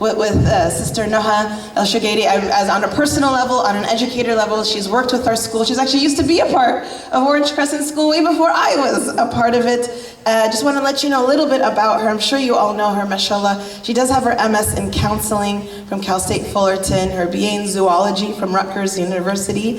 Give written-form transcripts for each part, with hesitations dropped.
with Sister Noha Alshugairi, as on a personal level, on an educator level. She's worked with our school. She's actually used to be a part of Orange Crescent School way before I was a part of it. Just want to let you know a little bit about her. I'm sure you all know her, mashallah. She does have her MS in counseling from Cal State Fullerton, her BA in zoology from Rutgers University.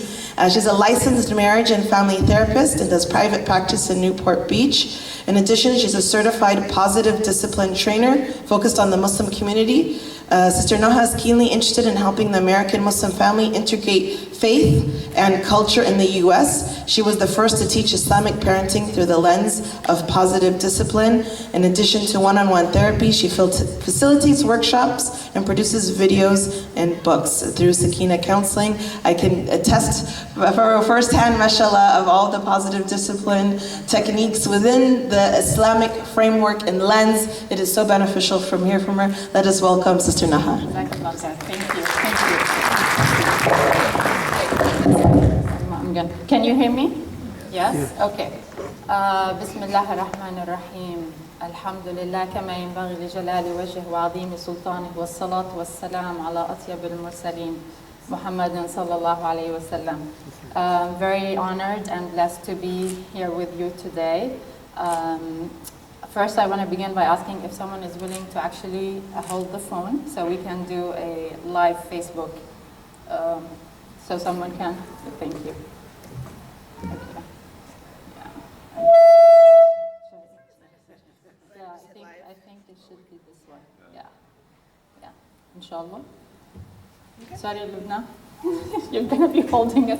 She's a licensed marriage and family therapist and does private practice in Newport Beach. In addition, she's a certified positive discipline trainer focused on the Muslim community. Sister Noha is keenly interested in helping the American Muslim family integrate faith and culture in the US. She was the first to teach Islamic parenting through the lens of positive discipline. In addition to one-on-one therapy, she facilitates workshops and produces videos and books through Sakina Counseling. I can attest for firsthand, mashallah, of all the positive discipline techniques within the Islamic framework and lens. It is so beneficial from here from her. Let us welcome Sister Noha. Thank you. Can you hear me? Yes? Okay. بسم الله الرحمن الرحيم. الحمد لله كما ينبغي لجلال وجهه وعظيم سلطانه والصلاة والسلام على أطيب المرسلين محمد صلى الله عليه وسلم. Very honored and blessed to be here with you today. First, I want to begin by asking if someone is willing to actually hold the phone so we can do a live Facebook. So someone can. Thank you. Okay. Yeah, I think it should be this one. Yeah. Inshallah. Okay. Sorry, Lubna. You're going to be holding it.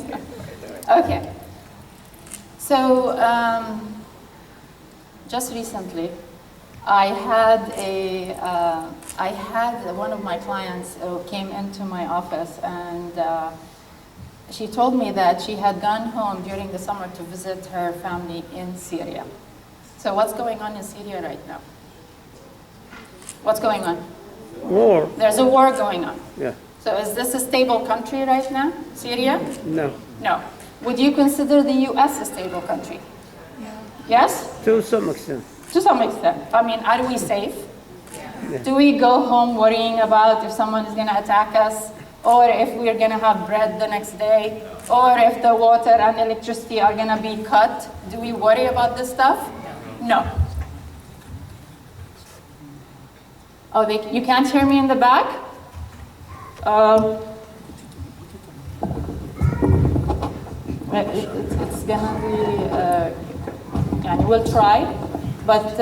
Okay. So, just recently, I had one of my clients who came into my office, and she told me that she had gone home during the summer to visit her family in Syria. So what's going on in Syria right now? What's going on? War. There's a war going on. Yeah. So is this a stable country right now, Syria? No. No. Would you consider the US a stable country? Yes? To some extent. To some extent. I mean, are we safe? Yeah. Do we go home worrying about if someone is going to attack us, or if we're going to have bread the next day, or if the water and electricity are going to be cut? Do we worry about this stuff? No. Oh, you can't hear me in the back? It's going to be, yeah, we'll try, but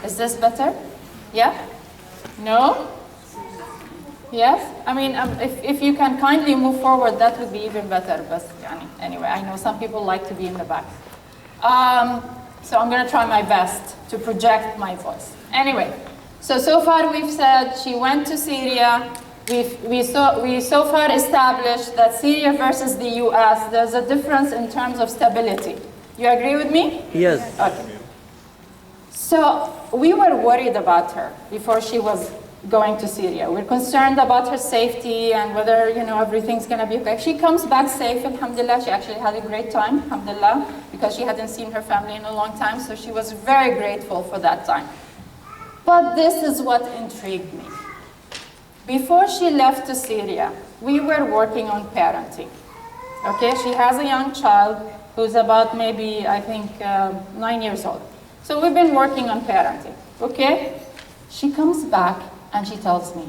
is this better? Yeah? No? Yes? I mean, if you can kindly move forward, that would be even better. But anyway, I know some people like to be in the back. So I'm going to try my best to project my voice. Anyway, so far we've said she went to Syria. We so far established that Syria versus the US, there's a difference in terms of stability. You agree with me? Yes. Okay. So we were worried about her before she was going to Syria. We're concerned about her safety and whether, everything's going to be okay. She comes back safe, alhamdulillah. She actually had a great time, alhamdulillah, because she hadn't seen her family in a long time, so she was very grateful for that time. But this is what intrigued me. Before she left to Syria, we were working on parenting. Okay, she has a young child who's about maybe, I think, 9 years old. So we've been working on parenting, okay? She comes back and she tells me,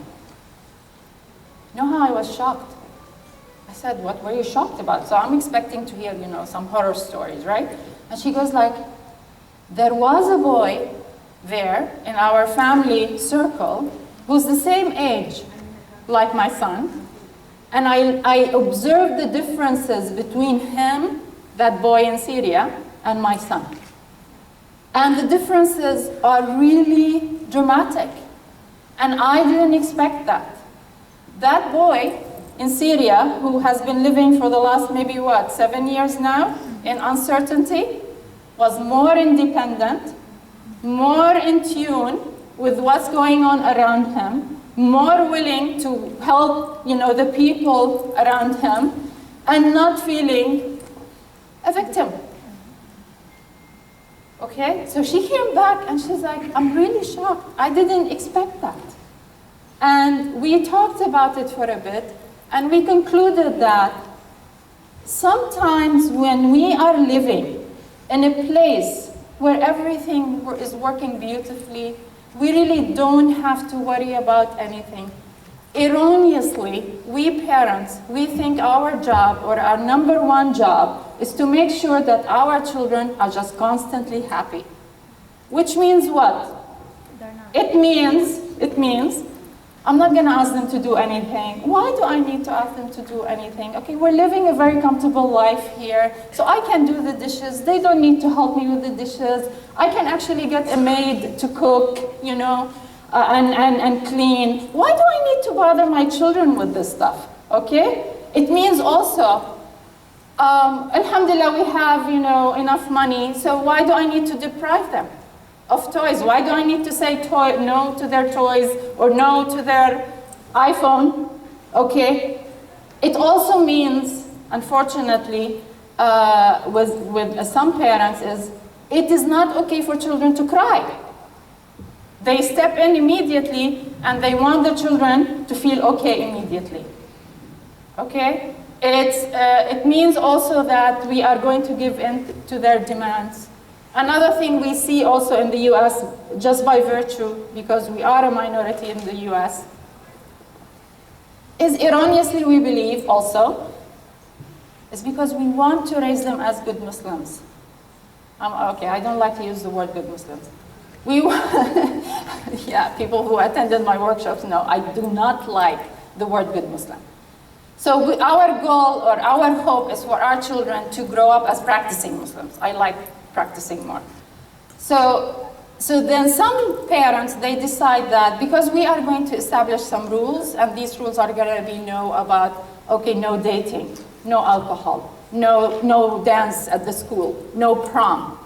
Noha, I was shocked. I said, what were you shocked about? So I'm expecting to hear, some horror stories, right? And she goes like, there was a boy there in our family circle who's the same age like my son, and I observed the differences between him, that boy in Syria, and my son. And the differences are really dramatic. And I didn't expect that. That boy in Syria, who has been living for the last maybe 7 years now in uncertainty, was more independent, more in tune with what's going on around him, more willing to help, the people around him, and not feeling a victim. Okay, so she came back and she's like, I'm really shocked. I didn't expect that. And we talked about it for a bit, and we concluded that sometimes when we are living in a place where everything is working beautifully, we really don't have to worry about anything. Erroneously, we parents, we think our job, or our number one job, is to make sure that our children are just constantly happy. Which means what? It means I'm not going to ask them to do anything. Why do I need to ask them to do anything? Okay, we're living a very comfortable life here, so I can do the dishes. They don't need to help me with the dishes. I can actually get a maid to cook, and clean. Why do I need to bother my children with this stuff? Okay? It means also, alhamdulillah, we have, enough money, so why do I need to deprive them of toys? Why do I need to say no to their toys or no to their iPhone? Okay? It also means, unfortunately, with some parents, it is not okay for children to cry. They step in immediately and they want the children to feel okay immediately. Okay? It means also that we are going to give in to their demands. Another thing we see also in the US, just by virtue, because we are a minority in the US, is erroneously we believe also, is because we want to raise them as good Muslims. Okay, I don't like to use the word good Muslims. People who attended my workshops know I do not like the word good Muslim. So our goal or our hope is for our children to grow up as practicing Muslims. I like practicing more. So then some parents, they decide that because we are going to establish some rules, and these rules are going to be no dating, no alcohol, no dance at the school, no prom.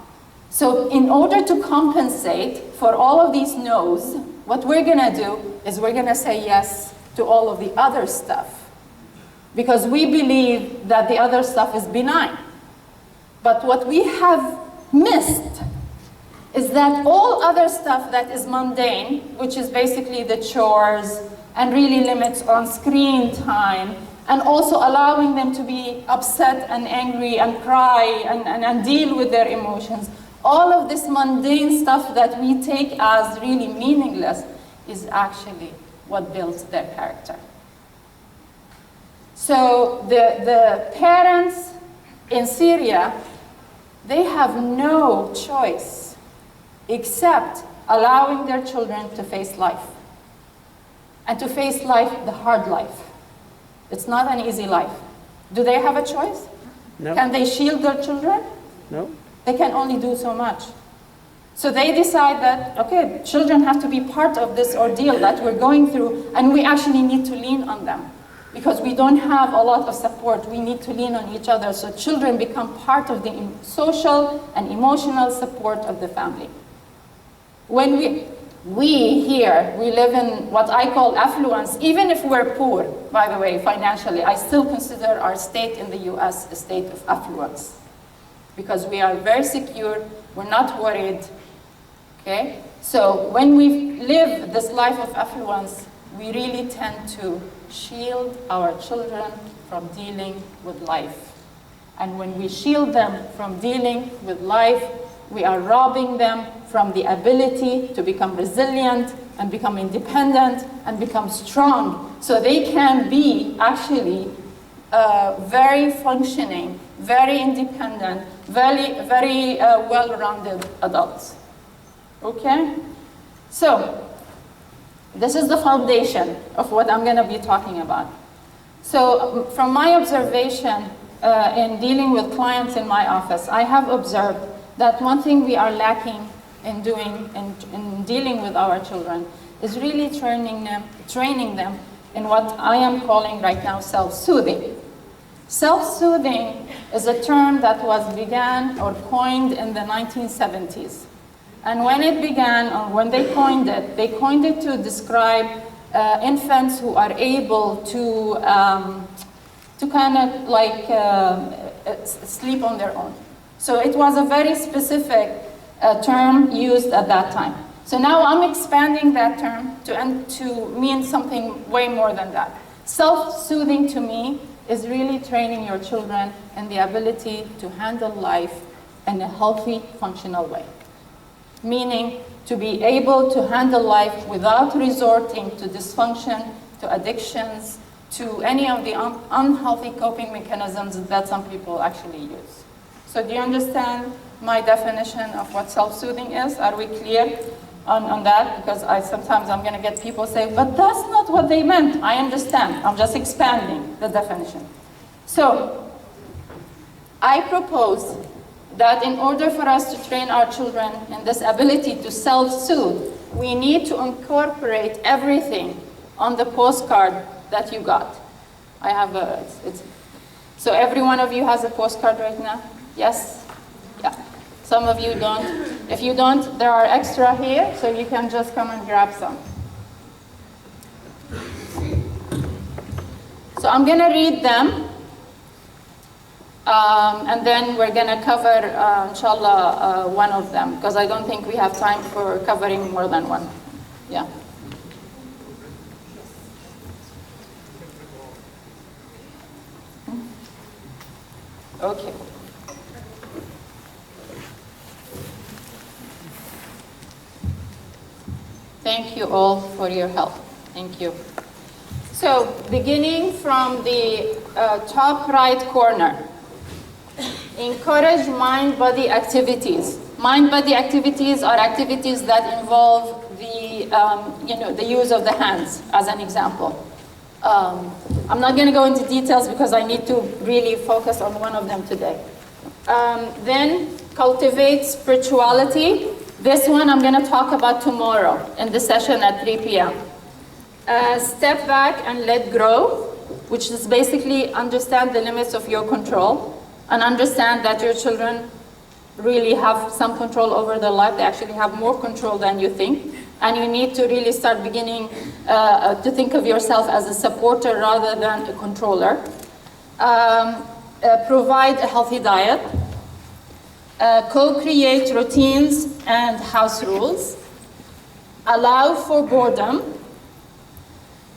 So in order to compensate for all of these no's, what we're going to do is we're going to say yes to all of the other stuff, because we believe that the other stuff is benign. But what we have missed is that all other stuff that is mundane, which is basically the chores and really limits on screen time, and also allowing them to be upset and angry and cry and deal with their emotions, all of this mundane stuff that we take as really meaningless is actually what builds their character. So the parents in Syria, they have no choice except allowing their children to face life. And to face life, the hard life. It's not an easy life. Do they have a choice? No. Can they shield their children? No. They can only do so much. So they decide that, okay, children have to be part of this ordeal that we're going through, and we actually need to lean on them. Because we don't have a lot of support, we need to lean on each other, so children become part of the social and emotional support of the family. When we here, we live in what I call affluence, even if we're poor, by the way, financially, I still consider our state in the US a state of affluence. Because we are very secure, we're not worried, okay? So when we live this life of affluence, we really tend to shield our children from dealing with life. And when we shield them from dealing with life, we are robbing them from the ability to become resilient and become independent and become strong, so they can be actually very functioning, very independent, very well-rounded adults. Okay? So, this is the foundation of what I'm going to be talking about. So, from my observation in dealing with clients in my office, I have observed that one thing we are lacking in doing in dealing with our children is really training them in what I am calling right now self-soothing. Self-soothing is a term that was began or coined in the 1970s. And when it began, or when they coined it to describe infants who are able to kind of like sleep on their own. So it was a very specific term used at that time. So now I'm expanding that term to mean something way more than that. Self-soothing to me is really training your children in the ability to handle life in a healthy, functional way. Meaning to be able to handle life without resorting to dysfunction, to addictions, to any of the unhealthy coping mechanisms that some people actually use. So do you understand my definition of what self-soothing is? Are we clear on that? Because sometimes I'm going to get people say, but that's not what they meant. I understand. I'm just expanding the definition. So I propose that in order for us to train our children in this ability to self-soothe, we need to incorporate everything on the postcard that you got. I have so every one of you has a postcard right now? Yes? Yeah. Some of you don't. If you don't, there are extra here, so you can just come and grab some. So I'm going to read them, and then we're going to cover, inshallah, one of them, because I don't think we have time for covering more than one. Yeah. Okay. Thank you all for your help. Thank you. So, beginning from the top right corner, encourage mind-body activities. Mind-body activities are activities that involve the use of the hands, as an example. I'm not going to go into details because I need to really focus on one of them today. Then, cultivate spirituality. This one I'm going to talk about tomorrow in the session at 3 p.m. Step back and let grow, which is basically understand the limits of your control and understand that your children really have some control over their life. They actually have more control than you think. And you need to really start beginning to think of yourself as a supporter rather than a controller. Provide a healthy diet. Co-create routines and house rules. Allow for boredom.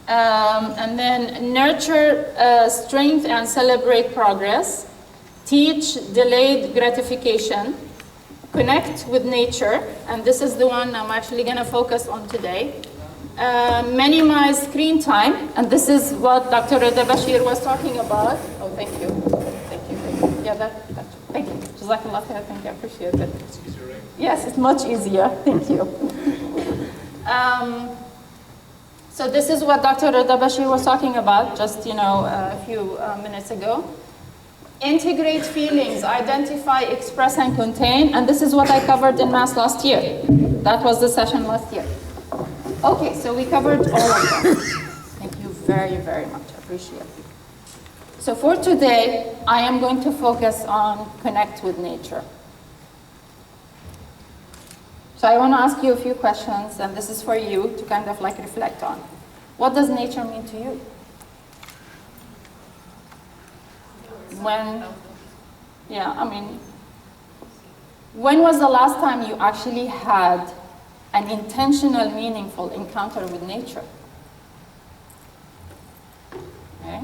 And then nurture strength and celebrate progress. Teach delayed gratification. Connect with nature, and this is the one I'm actually going to focus on today. Minimize screen time, and this is what Dr. Reda Bashir was talking about. Oh, thank you. Thank you. Thank you. Yeah, thank you. Jazakallah khair. Thank you. I appreciate it. It's easier, right? Yes, it's much easier. Thank you. So this is what Dr. Reda Bashir was talking about just, a few minutes ago. Integrate feelings, identify, express, and contain. And this is what I covered in Mass last year. That was the session last year. Okay, so we covered all of them. Thank you very, very much. I appreciate it. So for today, I am going to focus on connect with nature. So I want to ask you a few questions, and this is for you to kind of like reflect on. What does nature mean to you? When was the last time you actually had an intentional, meaningful encounter with nature? Okay.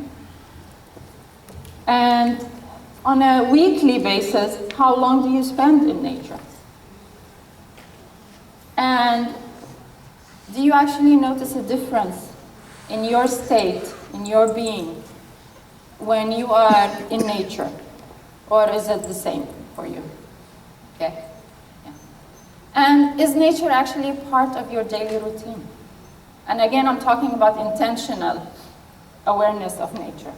And on a weekly basis, how long do you spend in nature? And do you actually notice a difference in your state, in your being, when you are in nature? Or is it the same for you? Okay. Yeah. And is nature actually part of your daily routine? And again, I'm talking about intentional awareness of nature.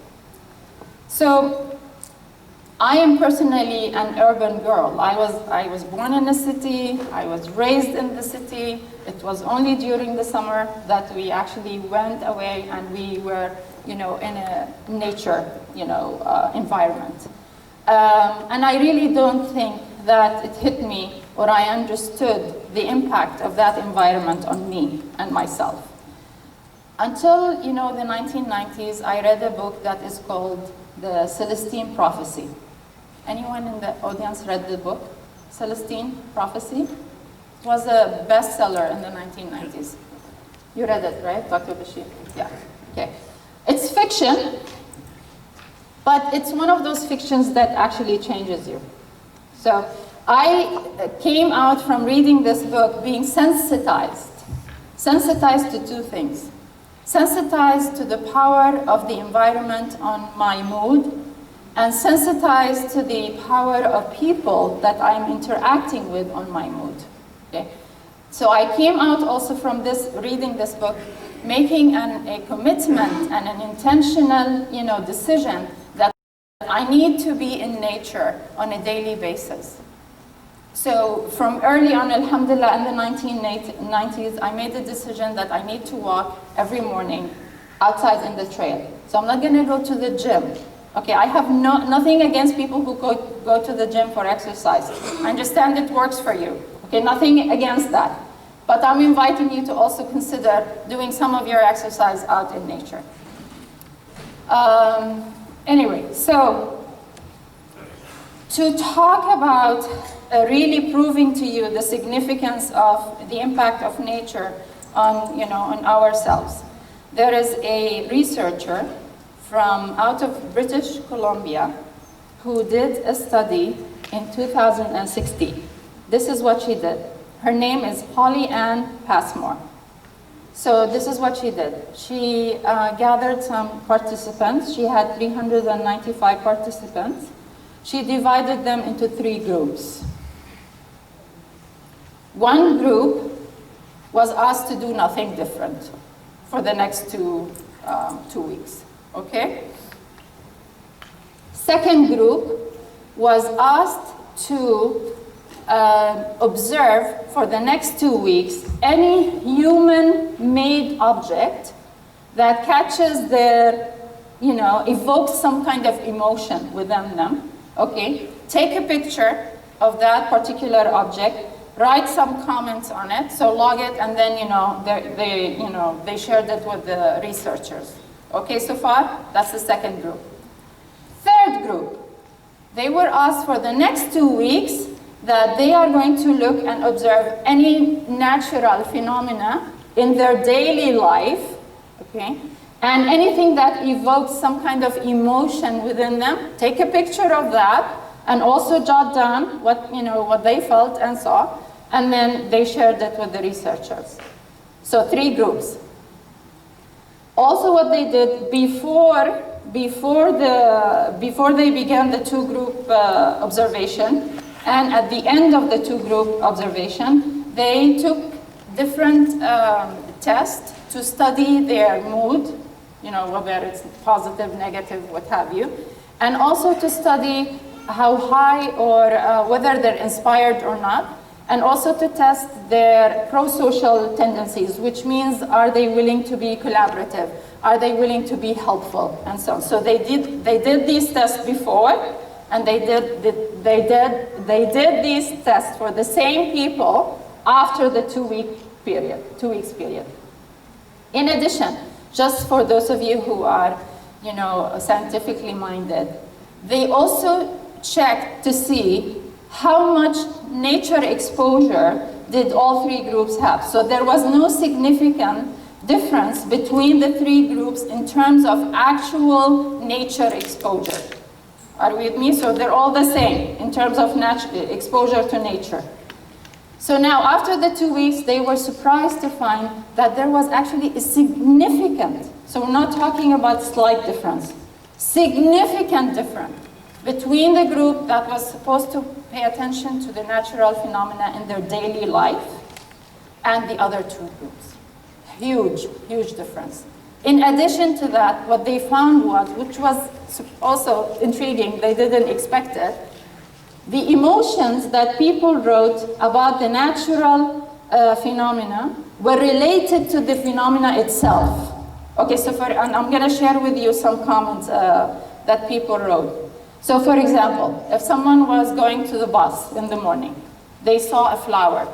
So, I am personally an urban girl. I was born in the city, I was raised in the city. It was only during the summer that we actually went away and we were, in a nature, environment. And I really don't think that it hit me or I understood the impact of that environment on me and myself. Until, you know, the 1990s, I read a book that is called the Celestine Prophecy. Anyone in the audience read the book, Celestine Prophecy? It was a bestseller in the 1990s. You read it, right, Dr. Bashir? Yeah, okay. It's fiction, but it's one of those fictions that actually changes you. So I came out from reading this book being sensitized to two things. Sensitized to the power of the environment on my mood, and sensitized to the power of people that I'm interacting with on my mood. Okay? So I came out also from this, reading this book, making a commitment and an intentional, you know, decision that I need to be in nature on a daily basis. So from early on, alhamdulillah, in the 1990s, I made the decision that I need to walk every morning outside in the trail. So I'm not going to go to the gym. Okay, I have nothing against people who go to the gym for exercise. I understand it works for you. Okay, nothing against that. But I'm inviting you to also consider doing some of your exercise out in nature. Anyway, so to talk about really proving to you the significance of the impact of nature on, you know, on ourselves, there is a researcher from out of British Columbia who did a study in 2016. This is what she did. Her name is Polly Ann Passmore. So this is what she did. She gathered some participants. She had 395 participants. She divided them into 3 groups. One group was asked to do nothing different for the next two weeks. Okay? Second group was asked to observe for the next 2 weeks any human-made object that catches their, you know, evokes some kind of emotion within them. Okay? Take a picture of that particular object, write some comments on it, so log it, and then, you know, they shared it with the researchers. Okay, so far, that's the second group. Third group, they were asked for the next 2 weeks that they are going to look and observe any natural phenomena in their daily life, okay, and anything that evokes some kind of emotion within them. Take a picture of that, and also jot down what, you know, what they felt and saw, and then they shared it with the researchers. So 3 groups. Also, what they did before they began the 2-group observation, and at the end of the 2-group observation, they took different tests to study their mood, you know, whether it's positive, negative, what have you, and also to study how high or whether they're inspired or not, and also to test their pro-social tendencies, which means, are they willing to be collaborative? Are they willing to be helpful? And so on. So they did these tests before, and they did these tests for the same people after the 2 weeks period. In addition, just for those of you who are, you know, scientifically minded, they also checked to see how much nature exposure did all 3 groups have. So there was no significant difference between the 3 groups in terms of actual nature exposure. Are you with me? So they're all the same in terms of exposure to nature. So now, after the 2 weeks, they were surprised to find that there was actually a significant, so we're not talking about slight difference, significant difference between the group that was supposed to pay attention to the natural phenomena in their daily life and the other 2 groups. Huge, huge difference. In addition to that, what they found was, which was also intriguing, they didn't expect it, the emotions that people wrote about the natural phenomena were related to the phenomena itself. Okay, so and I'm going to share with you some comments that people wrote. So for example, if someone was going to the bus in the morning, they saw a flower,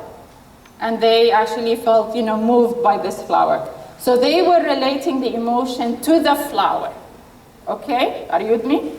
and they actually felt, you know, moved by this flower. So they were relating the emotion to the flower. Okay, are you with me?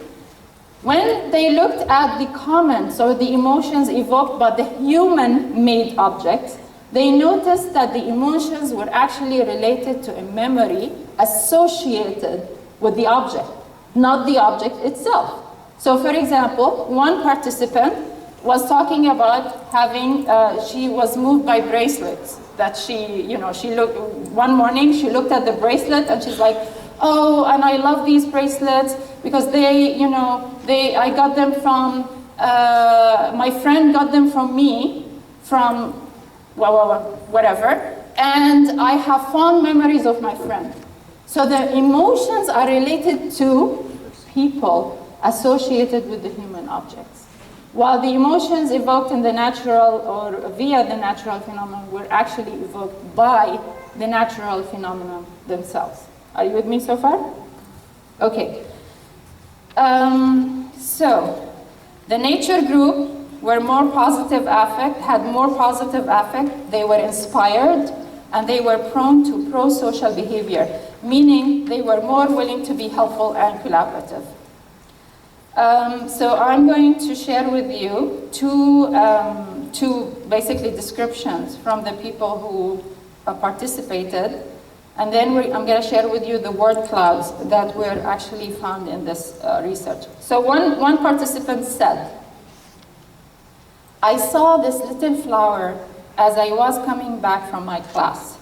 When they looked at the comments or the emotions evoked by the human-made objects, they noticed that the emotions were actually related to a memory associated with the object, not the object itself. So for example, one participant was talking about having, she was moved by bracelets that she looked, one morning she looked at the bracelet and she's like, oh, and I love these bracelets because I got them from, my friend got them from me, from whatever, and I have fond memories of my friend. So the emotions are related to people associated with the human objects, while the emotions evoked in the natural or via the natural phenomenon were actually evoked by the natural phenomenon themselves. Are you with me so far? Okay. So the nature group were more positive affect, had more positive affect, they were inspired, and they were prone to pro-social behavior, meaning they were more willing to be helpful and collaborative. So I'm going to share with you two basically descriptions from the people who participated, and then I'm going to share with you the word clouds that were actually found in this research. So one participant said, I saw this little flower as I was coming back from my class.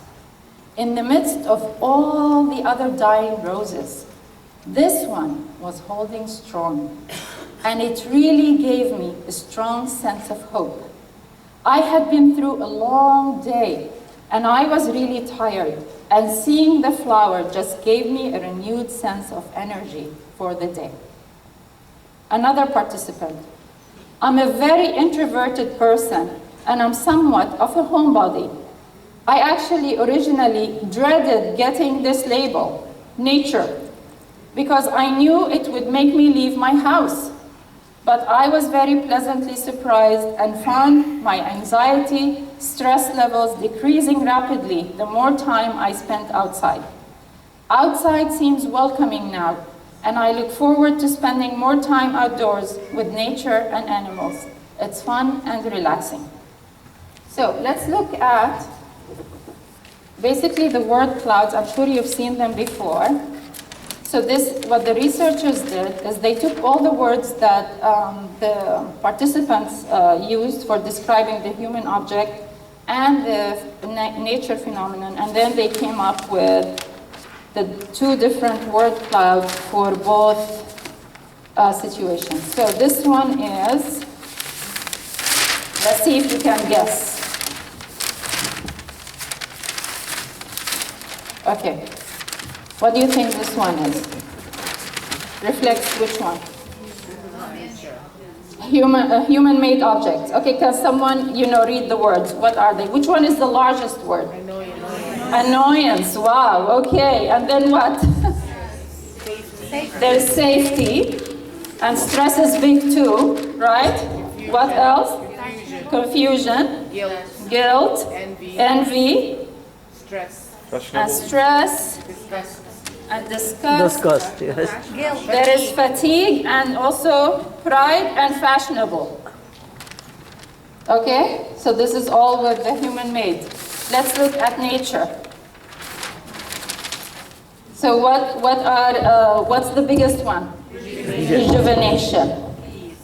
In the midst of all the other dying roses, this one was holding strong, and it really gave me a strong sense of hope. I had been through a long day, and I was really tired, and seeing the flower just gave me a renewed sense of energy for the day. Another participant, I'm a very introverted person, and I'm somewhat of a homebody. I actually originally dreaded getting this label, nature, because I knew it would make me leave my house. But I was very pleasantly surprised and found my anxiety, stress levels decreasing rapidly the more time I spent outside. Outside seems welcoming now, and I look forward to spending more time outdoors with nature and animals. It's fun and relaxing. So let's look at basically the word clouds. I'm sure you've seen them before. So what the researchers did is they took all the words that the participants used for describing the human object and the nature phenomenon, and then they came up with the two different word clouds for both situations. So this one is, let's see if you can guess. Okay. What do you think this one is? Reflects which one? Human-made objects. Okay, can someone, read the words? What are they? Which one is the largest word? Annoyance. Wow, okay. And then what? There's safety. And stress is big too, right? What else? Confusion. Guilt. Envy. And stress. And disgust. Disgust, yes. There is fatigue and also pride and fashionable. Okay, so this is all with the human made. Let's look at nature. So what's the biggest one? Rejuvenation,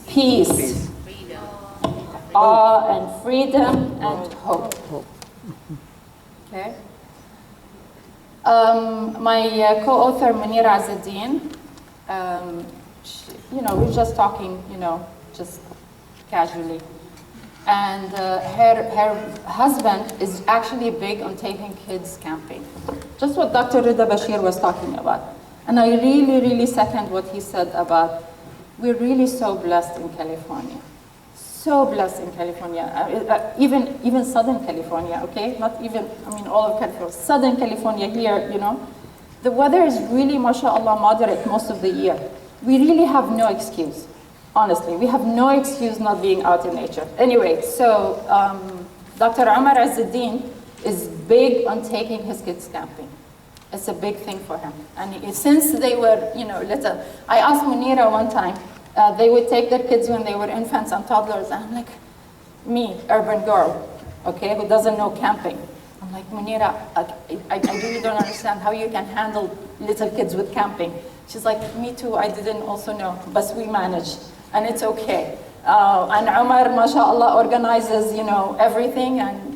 peace, awe and freedom and hope. Okay. My co-author Munira Azadeen, we're just talking, just casually. And her husband is actually big on taking kids camping. Just what Dr. Rida Bashir was talking about. And I really, really second what he said about, we're really so blessed in California. So blessed in California, even Southern California, okay? Not even, all of California. Southern California here, the weather is really, mashallah, moderate most of the year. We really have no excuse, honestly. We have no excuse not being out in nature. Anyway, so Dr. Umar Azadeen is big on taking his kids camping. It's a big thing for him. And since they were, little, I asked Munira one time, they would take their kids when they were infants and toddlers, and I'm like, me, urban girl, okay, who doesn't know camping. I'm like, Munira, I really don't understand how you can handle little kids with camping. She's like, me too, I didn't also know, but we managed, and it's okay. And Umar, mashallah, organizes, everything, and,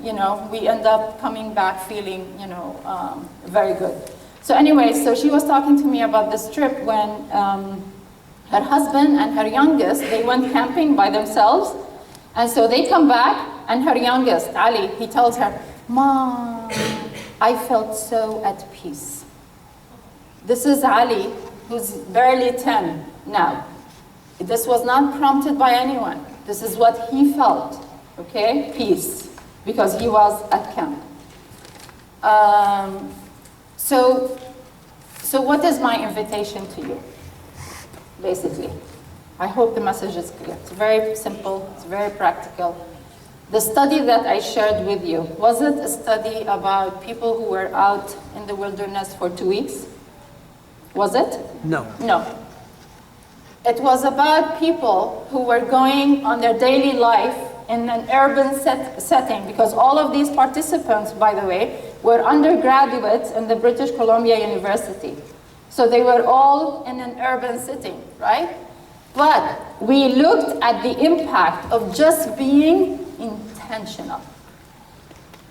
we end up coming back feeling, very good. So anyway, so she was talking to me about this trip when her husband and her youngest, they went camping by themselves, and so they come back, and her youngest, Ali, he tells her, Mom, I felt so at peace. This is Ali, who's barely 10 now. This was not prompted by anyone. This is what he felt, okay? Peace, because he was at camp. So what is my invitation to you, basically? I hope the message is clear. It's very simple, it's very practical. The study that I shared with you, was it a study about people who were out in the wilderness for 2 weeks? Was it? No. No. It was about people who were going on their daily life in an urban setting, because all of these participants, by the way, were undergraduates in the British Columbia University. So they were all in an urban setting, right? But we looked at the impact of just being intentional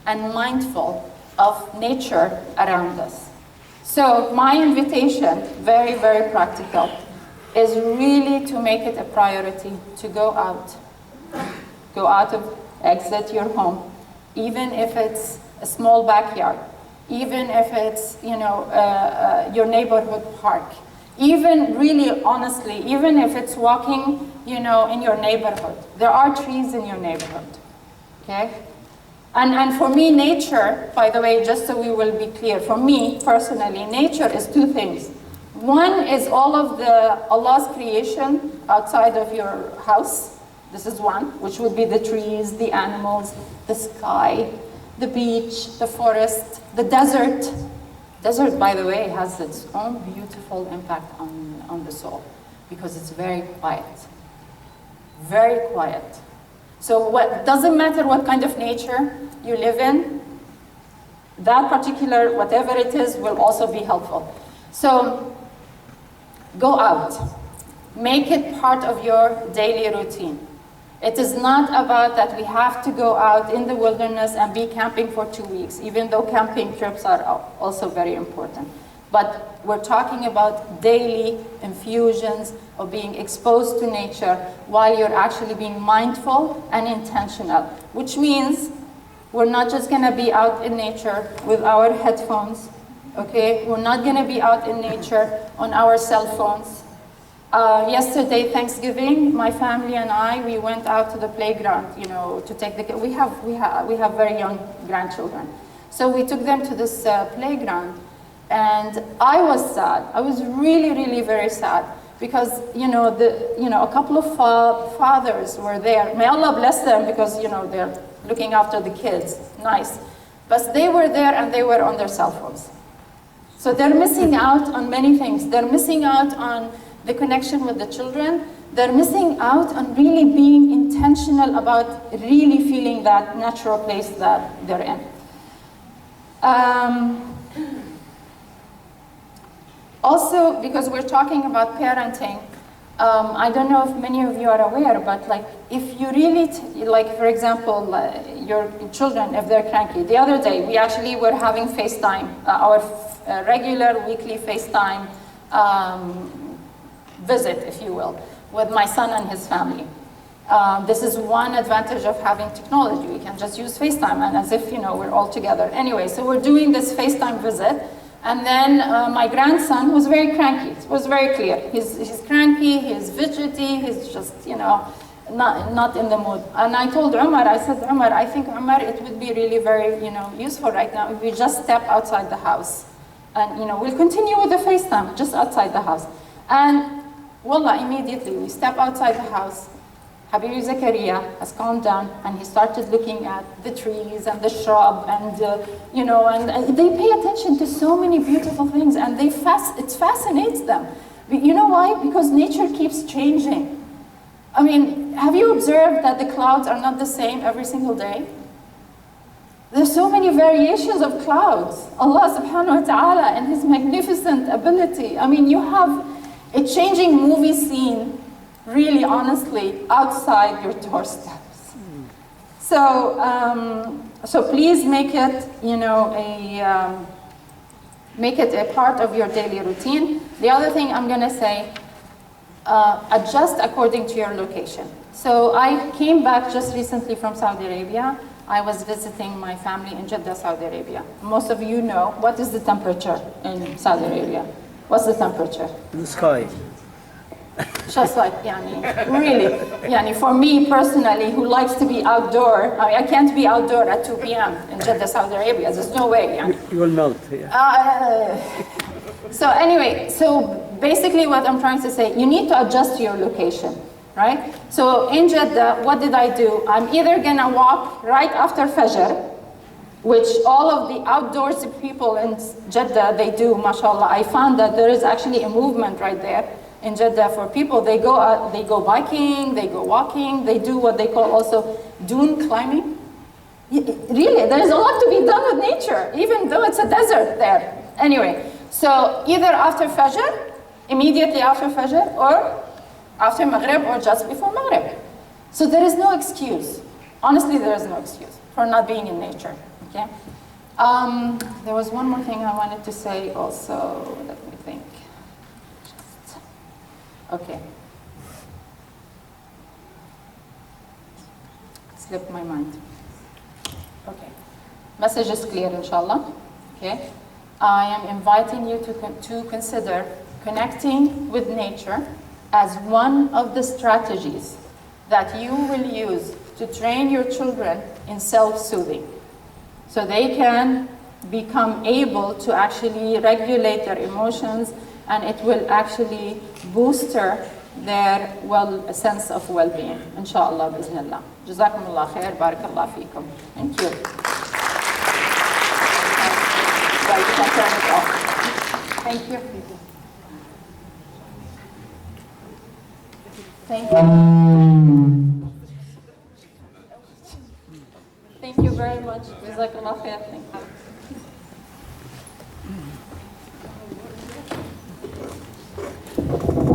and mindful of nature around us. So my invitation, very, very practical, is really to make it a priority to go out. Go out of, exit your home, even if it's a small backyard, even if it's, your neighborhood park, even really honestly, even if it's walking, in your neighborhood. There are trees in your neighborhood, okay? And for me, nature, by the way, just so we will be clear, for me personally, nature is two things. One is all of Allah's creation outside of your house. This is one, which would be the trees, the animals, the sky, the beach, the forest, the desert. Desert, by the way, has its own beautiful impact on the soul, because it's very quiet. Very quiet. So what doesn't matter what kind of nature you live in, that particular, whatever it is, will also be helpful. So go out. Make it part of your daily routine. It is not about that we have to go out in the wilderness and be camping for 2 weeks, even though camping trips are also very important. But we're talking about daily infusions of being exposed to nature while you're actually being mindful and intentional, which means we're not just gonna be out in nature with our headphones, okay? We're not gonna be out in nature on our cell phones. Yesterday, Thanksgiving, my family and we went out to the playground, to take the kids. We have very young grandchildren. So we took them to this playground, and I was sad. I was really, really very sad, because, a couple of fathers were there. May Allah bless them, because, they're looking after the kids. Nice. But they were there, and they were on their cell phones. So they're missing out on many things. They're missing out on the connection with the children. They're missing out on really being intentional about really feeling that natural place that they're in. Also, because we're talking about parenting, I don't know if many of you are aware, but if you really, for example, your children, if they're cranky. The other day, we actually were having FaceTime, our regular weekly FaceTime visit, if you will, with my son and his family. This is one advantage of having technology. We can just use FaceTime, and as if, we're all together. Anyway, so we're doing this FaceTime visit, and then my grandson was very cranky. It was very clear. He's cranky, he's fidgety, he's just, not in the mood. And I told Umar, I said, Umar, I think, Umar, it would be really very, useful right now if we just step outside the house. And, we'll continue with the FaceTime, just outside the house. And Wallah, immediately we step outside the house, Habibi Zakaria has calmed down and he started looking at the trees and the shrub and and they pay attention to so many beautiful things and it fascinates them. You know why? Because nature keeps changing. I mean, have you observed that the clouds are not the same every single day? There's so many variations of clouds. Allah subhanahu wa ta'ala and His magnificent ability. I mean, you have a changing movie scene, really honestly, outside your doorsteps. So please make it, make it a part of your daily routine. The other thing I'm gonna say, adjust according to your location. So I came back just recently from Saudi Arabia. I was visiting my family in Jeddah, Saudi Arabia. Most of you know, what is the temperature in Saudi Arabia? What's the temperature? In the sky. Just like, really, for me personally, who likes to be outdoor, I can't be outdoor at 2 p.m. in Jeddah, Saudi Arabia. There's no way. You will melt, yeah. So anyway, so basically what I'm trying to say, you need to adjust to your location, right? So in Jeddah, what did I do? I'm either gonna walk right after Fajr, which all of the outdoorsy people in Jeddah, they do, mashallah. I found that there is actually a movement right there in Jeddah for people. They go biking, they go walking, they do what they call also dune climbing. Really, there is a lot to be done with nature, even though it's a desert there. Anyway, so either after Fajr, immediately after Fajr, or after Maghrib, or just before Maghrib. So there is no excuse. Honestly, there is no excuse for not being in nature, okay? There was one more thing I wanted to say also. Let me think. Okay. Slipped my mind. Okay. Message is clear, inshallah. Okay. I am inviting you to consider connecting with nature as one of the strategies that you will use to train your children in self-soothing, so they can become able to actually regulate their emotions, and it will actually booster their sense of well-being. Inshallah, bismillah. Jazakumullah khair, barakallah feekum. Thank you. Thank you. Thank you. Thank you very much. Jazakallah khair. Thank you.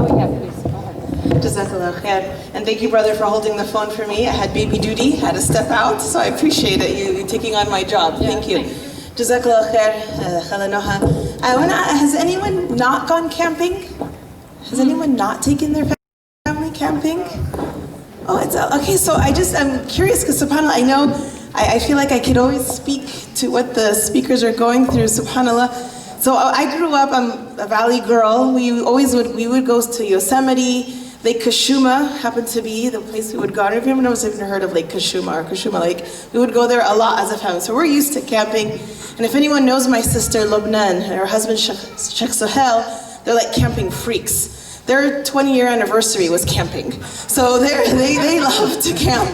Oh yeah, please, go ahead. Jazakallah khair. And thank you, brother, for holding the phone for me. I had baby duty, had to step out, so I appreciate it, you taking on my job. Yeah, thank you. thank you. Jazakallah khair, Khala Noha. Has anyone not gone camping? Has anyone not taken their family camping? Oh, it's okay. So I'm curious because subhanAllah, I feel like I could always speak to what the speakers are going through. Subhanallah. So I grew up. I'm a valley girl. We would go to Yosemite. Lake Kashuma happened to be the place we would go. I don't know if anyone has even heard of Lake Kashuma or Kashuma Lake. We would go there a lot as a family. So we're used to camping. And if anyone knows my sister Lubnan and her husband Sheikh Sohail, they're like camping freaks. Their 20-year anniversary was camping. So they love to camp.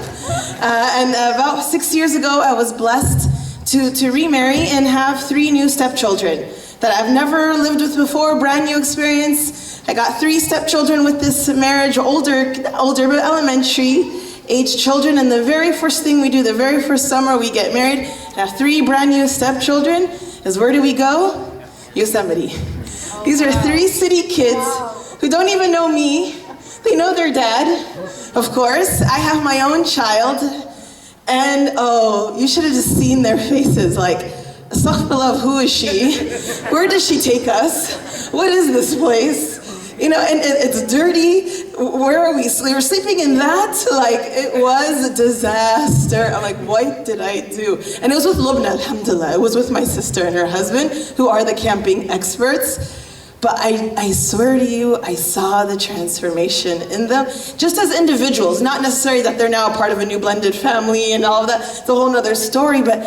And about 6 years ago, I was blessed to remarry and have 3 new stepchildren that I've never lived with before, brand new experience. I got 3 stepchildren with this marriage, older but elementary age children, and the very first thing we do, the very first summer we get married, and have 3 brand new stepchildren, is where do we go? Yosemite. These are 3 city kids who don't even know me. They know their dad, of course. I have my own child, and oh, you should have just seen their faces, like, astaghfirullah, who is she? Where does she take us? What is this place? You know, and it's dirty. Where are we? We were sleeping in that. Like, it was a disaster. I'm like, what did I do? And it was with Lubna, alhamdulillah. It was with my sister and her husband, who are the camping experts. But I swear to you, I saw the transformation in them, just as individuals. Not necessarily that they're now part of a new blended family and all of that. It's a whole nother story, but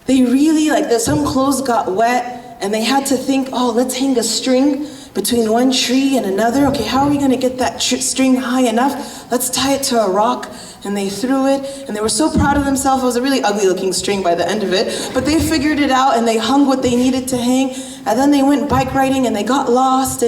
they really, like, some clothes got wet, and they had to think, oh, let's hang a string between one tree and another. Okay, how are we gonna get that string high enough? Let's tie it to a rock. And they threw it, and they were so proud of themselves. It was a really ugly looking string by the end of it, but they figured it out and they hung what they needed to hang, and then they went bike riding and they got lost,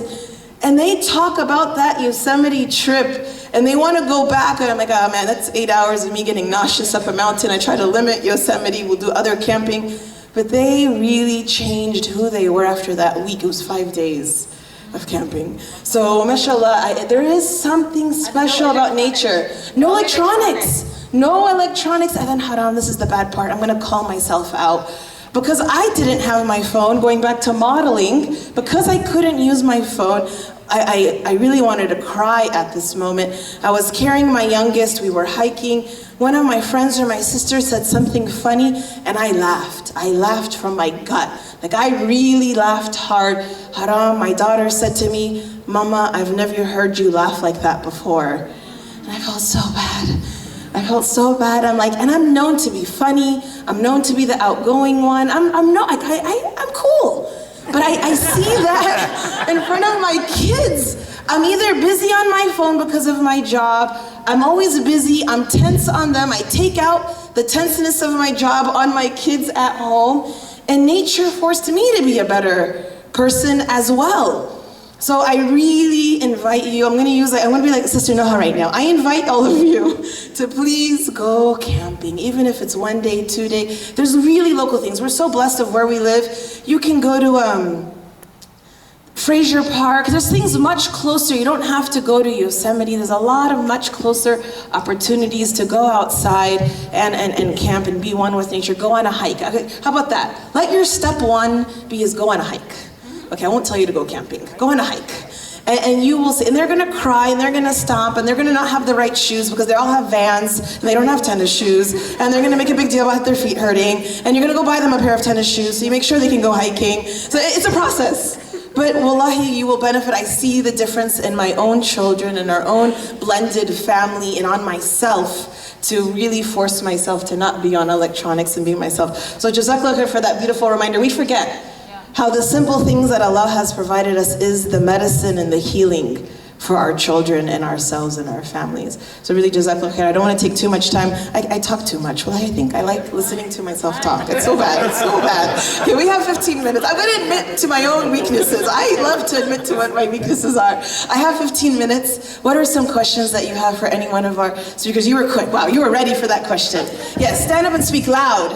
and they talk about that Yosemite trip, and they want to go back, and I'm like, oh man, that's 8 hours of me getting nauseous up a mountain. I try to limit Yosemite, we'll do other camping, but they really changed who they were after that week. It was 5 days of camping. So, mashallah, there is something special about nature. No electronics. No electronics. And then haram, this is the bad part. I'm gonna call myself out. Because I didn't have my phone, going back to modeling, because I couldn't use my phone, I really wanted to cry at this moment. I was carrying my youngest, we were hiking. One of my friends or my sister said something funny, and I laughed. I laughed from my gut. Like, I really laughed hard. Haram, my daughter said to me, Mama, I've never heard you laugh like that before. And I felt so bad. I felt so bad. I'm like, and I'm known to be funny. I'm known to be the outgoing one. I'm cool. But I see that in front of my kids. I'm either busy on my phone because of my job. I'm always busy. I'm tense on them. I take out the tenseness of my job on my kids at home. And nature forced me to be a better person as well. So I really invite you, I'm gonna be like Sister Noha right now. I invite all of you to please go camping, even if it's 1 day, 2 days. There's really local things. We're so blessed of where we live. You can go to Fraser Park. There's things much closer. You don't have to go to Yosemite. There's a lot of much closer opportunities to go outside and camp and be one with nature. Go on a hike. Okay, how about that? Let your step one be is go on a hike. Okay, I won't tell you to go camping. Go on a hike. And you will see, and they're gonna cry, and they're gonna stomp, and they're gonna not have the right shoes because they all have Vans, and they don't have tennis shoes, and they're gonna make a big deal about their feet hurting, and you're gonna go buy them a pair of tennis shoes so you make sure they can go hiking. So it's a process. But wallahi, you will benefit. I see the difference in my own children and our own blended family and on myself to really force myself to not be on electronics and be myself. So jazakallah khair for that beautiful reminder. We forget how the simple things that Allah has provided us is the medicine and the healing for our children and ourselves and our families. So really, jazakallah khair. I don't want to take too much time. I talk too much. Well, I think I like listening to myself talk. It's so bad. It's so bad. Okay, we have 15 minutes. I'm going to admit to my own weaknesses. I love to admit to what my weaknesses are. I have 15 minutes. What are some questions that you have for any one of our speakers? You were quick. Wow, you were ready for that question. Yes, stand up and speak loud.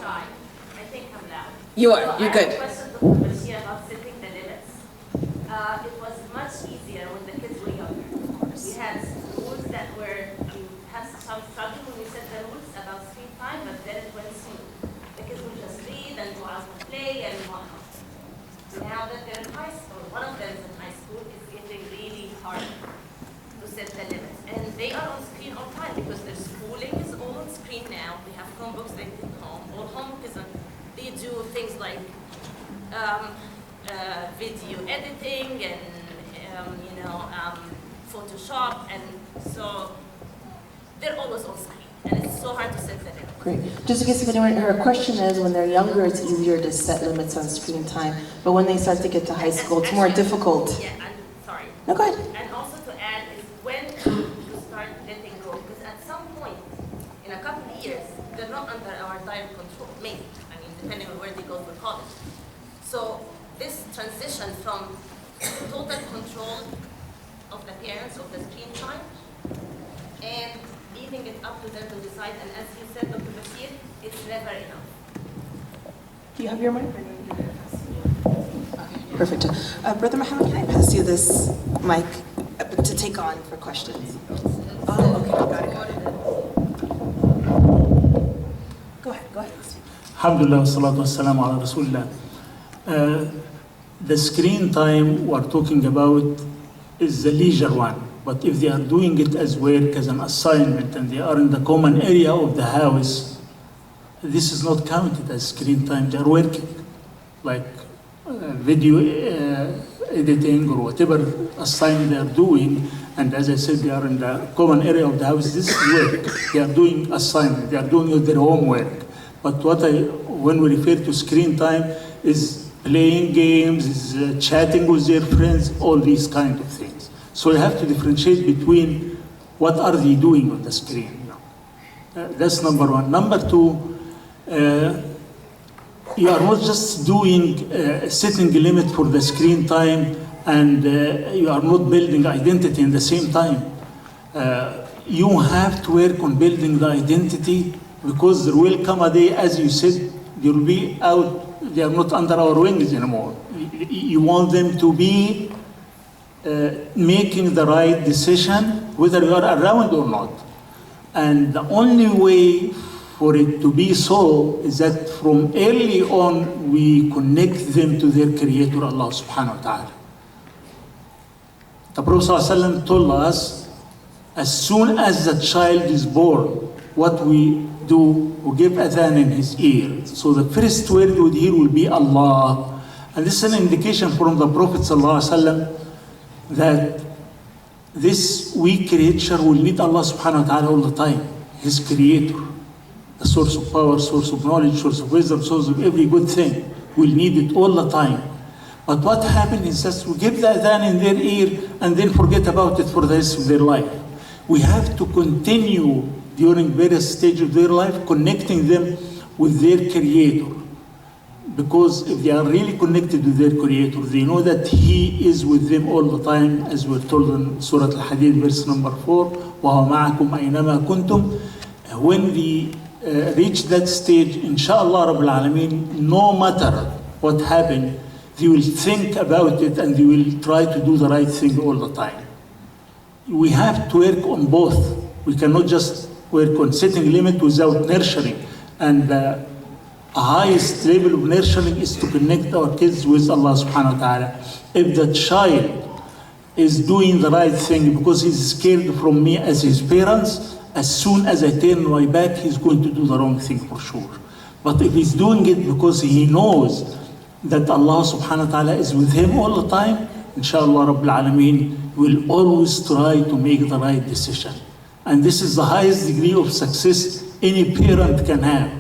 I think I'm loud. You are. You're good. About setting the limits. It was much easier when the kids were younger. We had rules that were, you had some struggle when we set the rules about screen time, but then it went smooth. The kids would just read and go out and play and whatnot. Now that they're in high school, one of them is in high school, it's getting really hard to set the limits. And they are on screen all the time because their schooling is all on screen now. They have Chromebooks they take home. All homework is on. They do things like video editing and Photoshop, and so they're always on screen, and it's so hard to set the limit. Great. Just in case if anyone, her question is, when they're younger, it's easier to set limits on screen time, but when they start to get to high school, it's more difficult. Yeah, I'm sorry. No, go ahead. And also to add is when to start letting go, because at some point, in a couple of years, they're not under our direct control, maybe. I mean, depending on where they go for college. So this transition from total control of the parents of the screen time and leaving it up to them to decide, and as you said, Dr. Bashir, it's never enough. Do you have your mic? Okay, perfect. Brother Muhammad, can I pass you this mic to take on for questions? Oh, okay, got it. Go ahead. Alhamdulillah, wassalatu wassalamu ala Rasulullah. The screen time we're talking about is the leisure one. But if they are doing it as work, as an assignment, and they are in the common area of the house, this is not counted as screen time. They are working, like video editing or whatever assignment they are doing. And as I said, they are in the common area of the house. This is work. They are doing assignment. They are doing their homework. But when we refer to screen time is playing games, is chatting with their friends, all these kind of things. So you have to differentiate between what are they doing on the screen. That's number one. Number two, you are not just doing setting a limit for the screen time, and you are not building identity in the same time. You have to work on building the identity, because there will come a day, as you said, they will be out, they are not under our wings anymore. You want them to be making the right decision, whether you are around or not. And the only way for it to be so is that from early on, we connect them to their Creator, Allah subhanahu wa ta'ala. The Prophet ﷺ told us, as soon as the child is born, what we do, we give adhan in his ear. So the first word we would hear will be Allah. And this is an indication from the Prophet ﷺ that this weak creature will need Allah subhanahu wa ta'ala all the time, his Creator. The source of power, source of knowledge, source of wisdom, source of every good thing. We'll need it all the time. But what happens is that we give the adhan in their ear and then forget about it for the rest of their life. We have to continue during various stages of their life connecting them with their Creator. Because if they are really connected with their Creator, they know that He is with them all the time, as we're told in Surah Al-Hadid, verse number 4, وَهُوَ مَعَكُمْ أَيْنَمَا كُنْتُمْ. When we reach that stage, inshallah Rabbil Alameen, no matter what happened, they will think about it and they will try to do the right thing all the time. We have to work on both. We cannot just work on setting a limit without nurturing. And the highest level of nurturing is to connect our kids with Allah subhanahu wa ta'ala. If the child is doing the right thing because he's scared from me as his parents, as soon as I turn my back, he's going to do the wrong thing for sure. But if he's doing it because he knows that Allah subhanahu wa ta'ala is with him all the time, inshallah Rabbil Alameen will always try to make the right decision. And this is the highest degree of success any parent can have,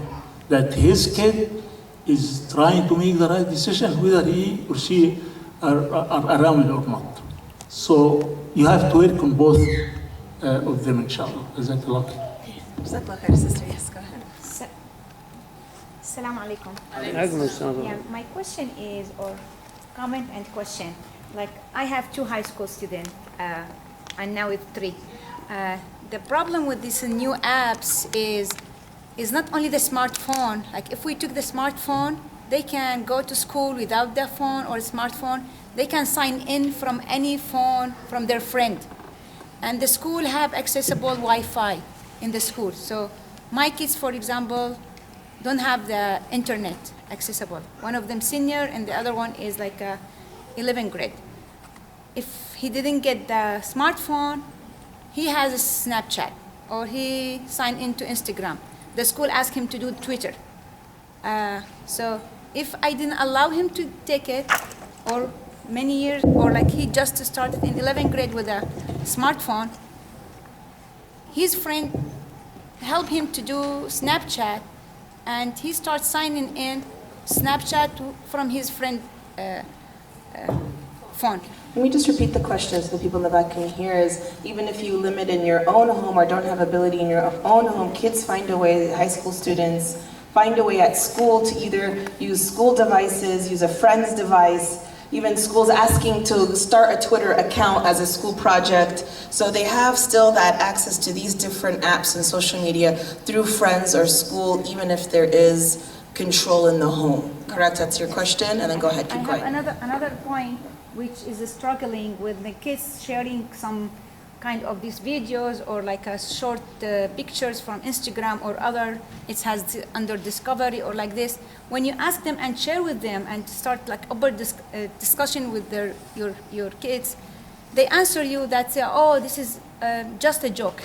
that his kid is trying to make the right decision, whether he or she are around or not. So you have to work on both of them, inshallah. Jazakallah. Jazakallah khair, sister. Yes, go ahead. Assalamu alaikum. Alaikum assalam. Yeah, my question is, or comment and question, like I have 2 high school students, and now it's 3. The problem with these new apps is not only the smartphone. Like if we took the smartphone, they can go to school without their phone or smartphone. They can sign in from any phone from their friend. And the school have accessible Wi-Fi in the school. So my kids, for example, don't have the internet accessible. One of them senior and the other one is like 11th grade. If he didn't get the smartphone, he has a Snapchat or he signed into Instagram. The school asked him to do Twitter. So if I didn't allow him to take it, or many years, or like he just started in 11th grade with a smartphone, his friend helped him to do Snapchat, and he starts signing in Snapchat from his friend phone. Let me just repeat the question so the people in the back can hear is, even if you limit in your own home or don't have ability in your own home, kids find a way, high school students find a way at school to either use school devices, use a friend's device, even schools asking to start a Twitter account as a school project. So they have still that access to these different apps and social media through friends or school, even if there is control in the home. Correct? That's your question? And then go ahead, keep going. I have another point, which is struggling with the kids sharing some kind of these videos or like a short pictures from Instagram or other, it has under discovery or like this. When you ask them and share with them and start like open discussion with your kids, they answer you that say, oh, this is just a joke.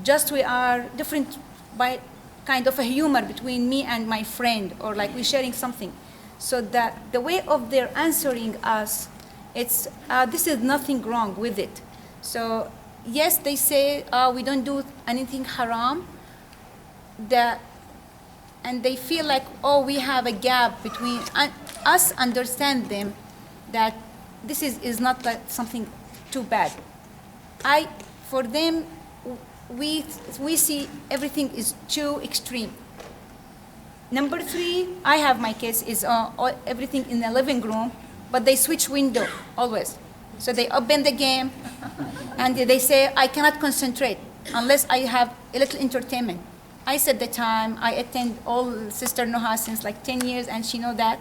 Just we are different by kind of a humor between me and my friend, or like we're sharing something. So that the way of their answering us, it's this is nothing wrong with it. So yes, they say we don't do anything haram. And and they feel like, oh, we have a gap between us understand them, that this is not like something too bad. For them, we see everything is too extreme. Number 3, I have my kids is everything in the living room, but they switch window always. So they open the game, and they say, I cannot concentrate unless I have a little entertainment. I set the time. I attend all Sister Noha since like 10 years, and she know that.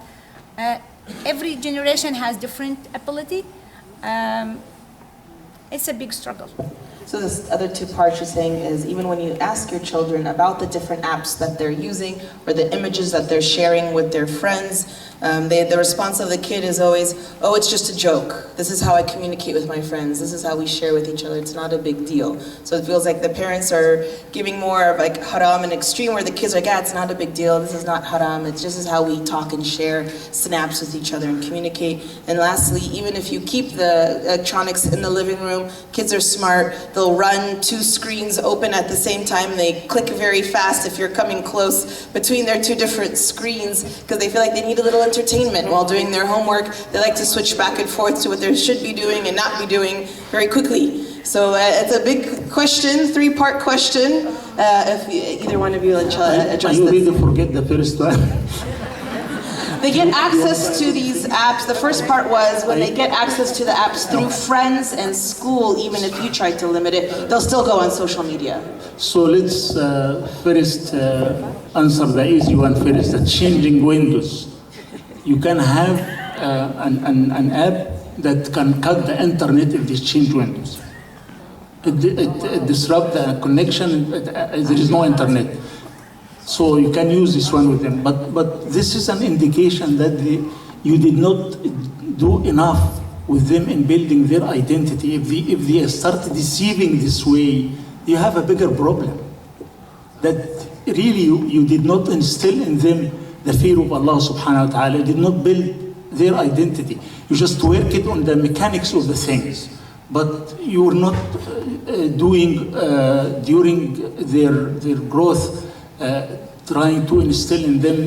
Every generation has different ability. It's a big struggle. So this other two parts you're saying is, even when you ask your children about the different apps that they're using or the images that they're sharing with their friends, the response of the kid is always, oh, it's just a joke. This is how I communicate with my friends. This is how we share with each other. It's not a big deal. So it feels like the parents are giving more of like haram and extreme, where the kids are like, yeah, it's not a big deal. This is not haram. It's just how we talk and share snaps with each other and communicate. And lastly, even if you keep the electronics in the living room, kids are smart. They'll run 2 screens open at the same time. They click very fast if you're coming close between their 2 different screens, because they feel like they need a little entertainment while doing their homework. They like to switch back and forth to what they should be doing and not be doing very quickly. So it's a big question, 3-part question. If either one of you will address this. You really forget the first one. They get access to these apps. The first part was when they get access to the apps through friends and school, even if you try to limit it, they'll still go on social media. So let's first answer the easy one first, the changing windows. You can have an app that can cut the internet if they change windows. It disrupts the connection, there is no internet. So you can use this one with them. But this is an indication that you did not do enough with them in building their identity. If they start deceiving this way, you have a bigger problem. That really you did not instill in them the fear of Allah subhanahu wa ta'ala. You did not build their identity. You just work it on the mechanics of the things. But you were not doing during their growth, trying to instill in them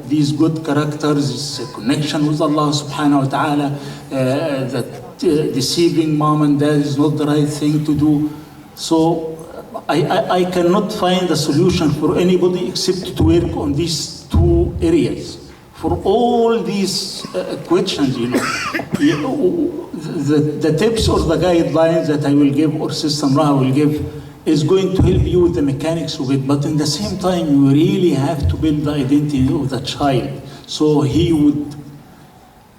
these good characters, this connection with Allah subhanahu wa ta'ala, that deceiving mom and dad is not the right thing to do. So I cannot find a solution for anybody except to work on these 2 areas. For all these questions, the tips or the guidelines that I will give or Sister Noha will give is going to help you with the mechanics of it, but in the same time, you really have to build the identity of the child. So he would,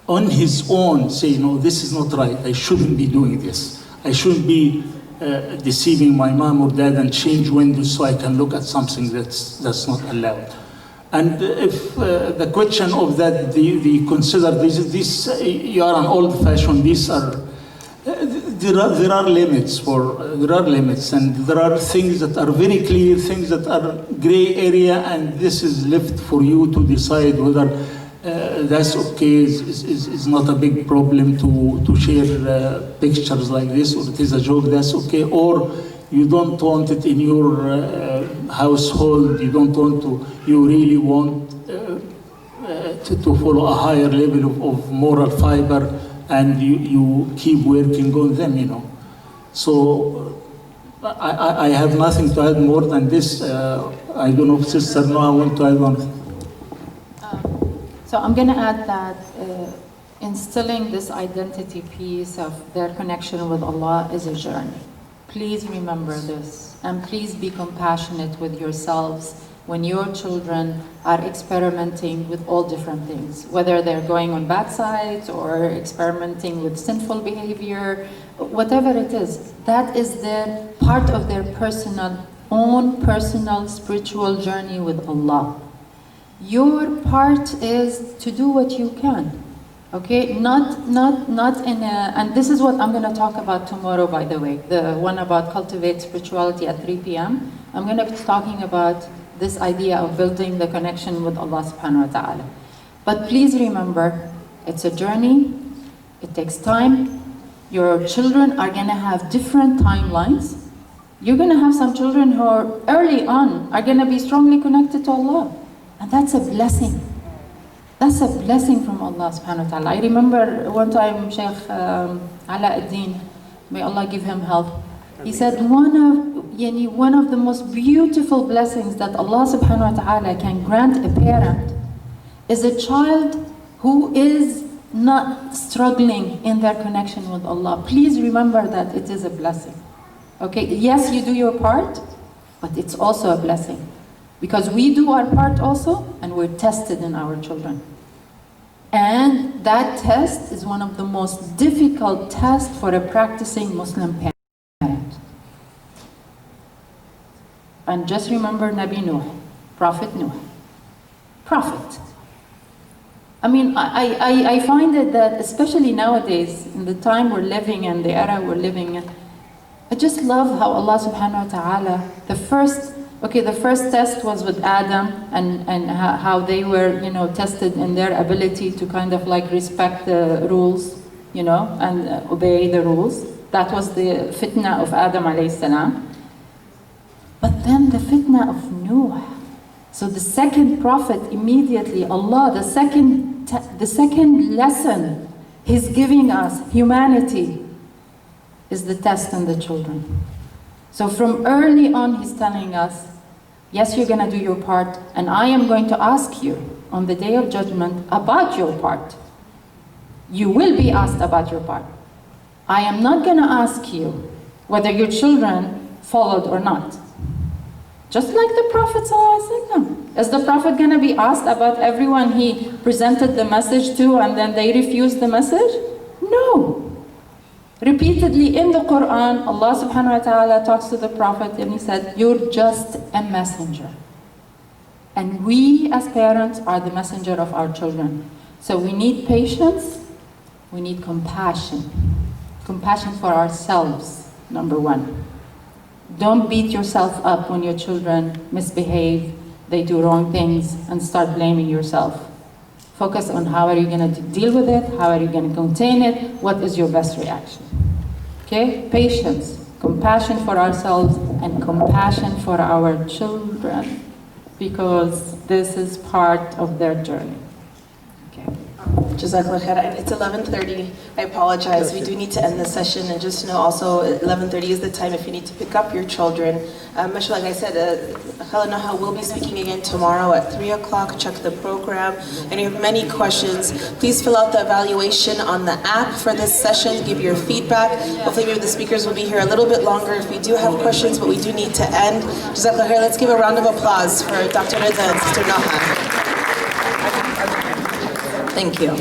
on his own, say, no, this is not right. I shouldn't be doing this. I shouldn't be deceiving my mom or dad and change windows so I can look at something that's not allowed. And if the question of that, they consider this, you are an old-fashioned, these are, there are limits, and there are things that are very clear, things that are gray area, and this is left for you to decide whether that's okay, is not a big problem to share pictures like this, or it is a joke, that's okay, or you don't want it in your household, you don't want to, you really want to follow a higher level of moral fiber, and you keep working on them, So I have nothing to add more than this. I don't know if Sister Noha want to add one. So I'm going to add that instilling this identity piece of their connection with Allah is a journey. Please remember this, and please be compassionate with yourselves when your children are experimenting with all different things, whether they're going on bad sides or experimenting with sinful behavior, whatever it is. That is their part of their own personal spiritual journey with Allah. Your part is to do what you can. Okay, not in a, and this is what I'm going to talk about tomorrow, by the way, the one about cultivate spirituality at 3 p.m. I'm going to be talking about this idea of building the connection with Allah subhanahu wa ta'ala. But please remember, it's a journey, it takes time. Your children are going to have different timelines. You're going to have some children who are early on are going to be strongly connected to Allah. And that's a blessing. That's a blessing from Allah subhanahu wa ta'ala. I remember one time Shaykh Alauddin, may Allah give him health, he said one of the most beautiful blessings that Allah subhanahu wa ta'ala can grant a parent is a child who is not struggling in their connection with Allah. Please remember that it is a blessing. Okay, yes, you do your part, but it's also a blessing. Because we do our part also, and we're tested in our children. And that test is one of the most difficult tests for a practicing Muslim parent. And just remember Nabi Nuh, Prophet Nuh. Prophet. I mean, I find it that, especially nowadays, in the time we're living and the era we're living in, I just love how Allah subhanahu wa ta'ala, the first test was with Adam and how they were, tested in their ability to kind of like respect the rules, and obey the rules. That was the fitna of Adam alayhi salam. But then the fitna of Noah. So the second prophet, immediately, Allah, the second lesson He's giving us, humanity, is the test on the children. So from early on, He's telling us, yes, you're going to do your part, and I am going to ask you on the day of judgment about your part. You will be asked about your part. I am not going to ask you whether your children followed or not. Just like the Prophet ﷺ. Is the Prophet going to be asked about everyone he presented the message to and then they refused the message? No. Repeatedly in the Quran, Allah subhanahu wa ta'ala talks to the Prophet and He said, you're just a messenger. And we as parents are the messenger of our children. So we need patience, we need compassion. Compassion for ourselves, number one. Don't beat yourself up when your children misbehave, they do wrong things, and start blaming yourself. Focus on how are you going to deal with it, how are you going to contain it, what is your best reaction. Okay? Patience, compassion for ourselves, and compassion for our children, because this is part of their journey. Okay. Jazakallah khair. It's 11:30. I apologize. We do need to end the session, and just know also 11:30 is the time if you need to pick up your children. Mashallah, like I said, Khala Noha will be speaking again tomorrow at 3 o'clock. Check the program. And you have many questions, please fill out the evaluation on the app for this session. Give your feedback. Hopefully maybe the speakers will be here a little bit longer if we do have questions, but we do need to end. Jazakallah khair. Let's give a round of applause for Dr. Reza and Sister Noha. Thank you.